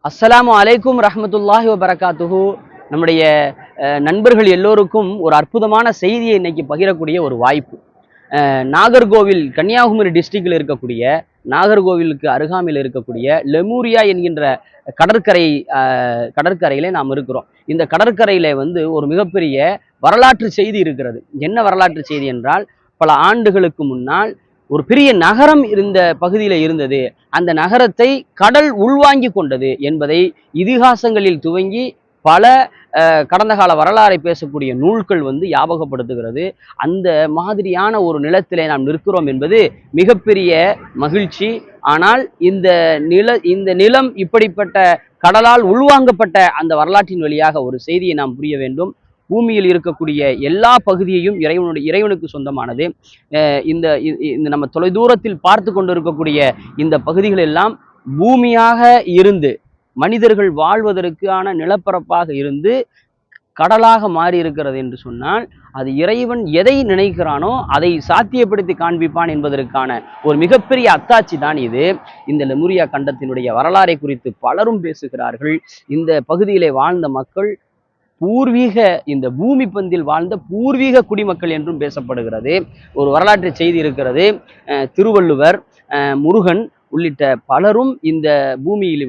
அஸ்ஸலாமு அலைக்கும் ரஹ்மத்துல்லாஹி வபரகாத்துஹு. நம்முடைய நண்பர்கள் எல்லோருக்கும் ஒரு அற்புதமான செய்தியை இன்னைக்கு பகிரக்கூடிய ஒரு வாய்ப்பு. நாகர்கோவில் கன்னியாகுமரி டிஸ்ட்ரிக்டில் இருக்கக்கூடிய நாகர்கோவிலுக்கு அருகாமையில் இருக்கக்கூடிய லெமூரியா என்கின்ற கடற்கரை கடற்கரையிலே நாம் இருக்கிறோம். இந்த கடற்கரையில ஒரு மிகப்பெரிய வரலாற்று செய்தி இருக்கிறது. என்ன வரலாற்று செய்தி என்றால், பல ஆண்டுகளுக்கு முன்னால் ஒரு பெரிய நகரம் இந்த பகுதியில் இருந்தது. அந்த நகரத்தை கடல் உள்வாங்கி கொண்டது என்பதை இதிகாசங்களில் துவங்கி பல கடந்த கால வரலாறை பேசக்கூடிய நூல்கள் ஞாபகப்படுத்துகிறது. அந்த மாதிரியான ஒரு நிலத்திலே நாம் நிற்கிறோம் என்பது மிகப்பெரிய மகிழ்ச்சி. ஆனால் இந்த நிலம் இப்படிப்பட்ட கடலால் உள்வாங்கப்பட்ட அந்த வரலாற்றின் வழியாக ஒரு செய்தியை நாம் புரிய வேண்டும். பூமியில் இருக்கக்கூடிய எல்லா பகுதியையும் இறைவனுக்கு சொந்தமானது. இந்த இந்த நம்ம தொலைதூரத்தில் பார்த்து கொண்டு இருக்கக்கூடிய இந்த பகுதிகள் எல்லாம் பூமியாக இருந்து மனிதர்கள் வாழ்வதற்கான நிலப்பரப்பாக இருந்து கடலாக மாறி இருக்கிறது என்று சொன்னால், அது இறைவன் எதை நினைக்கிறானோ அதை சாத்தியப்படுத்தி காண்பிப்பான் என்பதற்கான ஒரு மிகப்பெரிய அத்தாட்சி தான் இது. இந்த லெமூரியா கண்டத்தினுடைய வரலாறை குறித்து பலரும் பேசுகிறார்கள். இந்த பகுதியிலே வாழ்ந்த மக்கள் இந்த பூமி பந்தில் வாழ்ந்த பூர்வீக குடிமக்கள் என்றும் பேசப்படுகிறது. ஒரு வரலாற்று செய்தி இருக்கிறது. திருவள்ளுவர், முருகன் உள்ளிட்ட பலரும் இந்த பூமியில்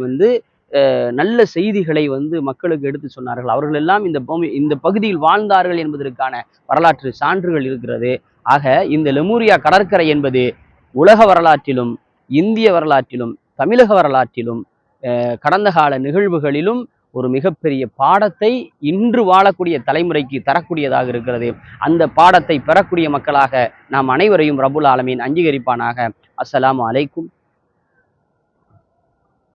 நல்ல செய்திகளை மக்களுக்கு எடுத்து சொன்னார்கள். அவர்கள் எல்லாம் இந்த பகுதியில் வாழ்ந்தார்கள் என்பதற்கான வரலாற்று சான்றுகள் இருக்கிறது. ஆக இந்த லெமூரியா கடற்கரை என்பது உலக வரலாற்றிலும் இந்திய வரலாற்றிலும் தமிழக வரலாற்றிலும் கடந்த கால நிகழ்வுகளிலும் ஒரு மிகப்பெரிய பாடத்தை இன்று வாழக்கூடிய தலைமுறைக்கு தரக்கூடியதாக இருக்கிறது. அந்த பாடத்தை பெறக்கூடிய மக்களாக நாம் அனைவரையும் ரப்புல் ஆலமீன் அங்கீகரிப்பானாக. அஸ்ஸலாமு அலைக்கும்.